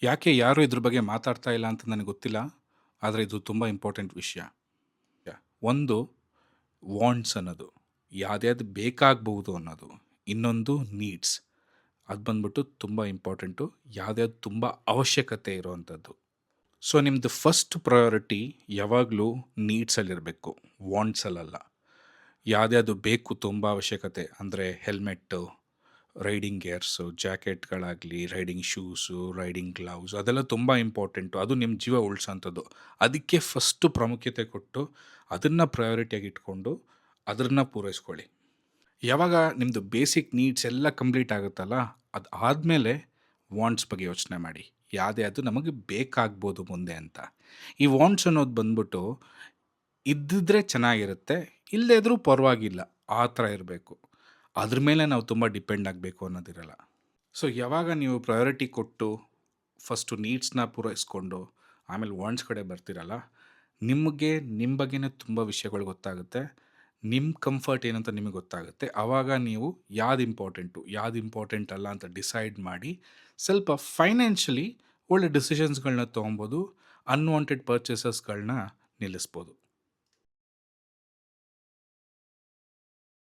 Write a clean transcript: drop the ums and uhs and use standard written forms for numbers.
ಯಾಕೆ ಯಾರು ಇದ್ರ ಬಗ್ಗೆ ಮಾತಾಡ್ತಾ ಇಲ್ಲ ಅಂತ ನನಗೆ ಗೊತ್ತಿಲ್ಲ. ಆದರೆ ಇದು ತುಂಬ ಇಂಪಾರ್ಟೆಂಟ್ ವಿಷಯ. ಒಂದು ವಾಂಟ್ಸ್ ಅನ್ನೋದು, ಯಾವ್ದ್ಯಾವ್ದು ಬೇಕಾಗಬಹುದು ಅನ್ನೋದು. ಇನ್ನೊಂದು ನೀಡ್ಸ್. ಅದು ಬಂದ್ಬಿಟ್ಟು ತುಂಬ ಇಂಪಾರ್ಟೆಂಟು. ಯಾವ್ದ್ಯಾವ್ದು ತುಂಬ ಅವಶ್ಯಕತೆ ಇರೋವಂಥದ್ದು. ಸೊ ನಿಮ್ಮದು ಫಸ್ಟ್ ಪ್ರಯಾರಿಟಿ ಯಾವಾಗಲೂ ನೀಡ್ಸಲ್ಲಿರಬೇಕು, ವಾಂಟ್ಸಲ್ಲಲ್ಲ. ಯಾವ್ದ್ಯಾವ್ದು ಬೇಕು ತುಂಬ ಅವಶ್ಯಕತೆ ಅಂದರೆ ಹೆಲ್ಮೆಟ್ಟು, ರೈಡಿಂಗ್ ಗೇರ್ಸು, ಜಾಕೆಟ್ಗಳಾಗಲಿ, ರೈಡಿಂಗ್ ಶೂಸು, ರೈಡಿಂಗ್ ಗ್ಲೌಸ್ ಅದೆಲ್ಲ ತುಂಬ ಇಂಪಾರ್ಟೆಂಟು. ಅದು ನಿಮ್ಮ ಜೀವ ಉಳಿಸೋಂಥದ್ದು. ಅದಕ್ಕೆ ಫಸ್ಟು ಪ್ರಾಮುಖ್ಯತೆ ಕೊಟ್ಟು ಅದನ್ನು ಪ್ರಯಾರಿಟಿಯಾಗಿ ಇಟ್ಕೊಂಡು ಅದನ್ನು ಪೂರೈಸ್ಕೊಳ್ಳಿ. ಯಾವಾಗ ನಿಮ್ಮದು ಬೇಸಿಕ್ ನೀಡ್ಸ್ ಎಲ್ಲ ಕಂಪ್ಲೀಟ್ ಆಗುತ್ತಲ್ಲ, ಅದು ಆದಮೇಲೆ ವಾಂಟ್ಸ್ ಬಗ್ಗೆ ಯೋಚನೆ ಮಾಡಿ. ಯಾವ್ದ್ಯಾವುದು ನಮಗೆ ಬೇಕಾಗ್ಬೋದು ಮುಂದೆ ಅಂತ. ಈ ವಾಂಟ್ಸ್ ಅನ್ನೋದು ಬಂದ್ಬಿಟ್ಟು ಇದ್ದಿದ್ರೆ ಚೆನ್ನಾಗಿರುತ್ತೆ, ಇಲ್ಲದೇ ಇದ್ರೂ ಪರವಾಗಿಲ್ಲ, ಆ ಥರ ಇರಬೇಕು. ಅದ್ರ ಮೇಲೆ ನಾವು ತುಂಬ ಡಿಪೆಂಡ್ ಆಗಬೇಕು ಅನ್ನೋದಿರಲ್ಲ. ಸೊ ಯಾವಾಗ ನೀವು ಪ್ರಯಾರಿಟಿ ಕೊಟ್ಟು ಫಸ್ಟು ನೀಡ್ಸ್ನ ಪೂರೈಸ್ಕೊಂಡು ಆಮೇಲೆ ವಾಂಟ್ಸ್ ಕಡೆ ಬರ್ತೀರಲ್ಲ, ನಿಮಗೆ ನಿಮ್ಮ ಬಗ್ಗೆನೇ ತುಂಬ ವಿಷಯಗಳು ಗೊತ್ತಾಗುತ್ತೆ. ನಿಮ್ಮ ಕಂಫರ್ಟ್ ಏನಂತ ನಿಮಗೆ ಗೊತ್ತಾಗುತ್ತೆ. ಆವಾಗ ನೀವು ಯಾವ್ದು ಇಂಪಾರ್ಟೆಂಟ್ ಅಲ್ಲ ಅಂತ ಡಿಸೈಡ್ ಮಾಡಿ ಸ್ವಲ್ಪ ಫೈನಾನ್ಷಿಯಲಿ ಒಳ್ಳೆ ಡಿಸಿಷನ್ಸ್ಗಳನ್ನ ತೊಗೊಬೋದು. ಅನ್ವಾಂಟೆಡ್ ಪರ್ಚೇಸಸ್ಗಳನ್ನ ನಿಲ್ಲಿಸ್ಬೋದು.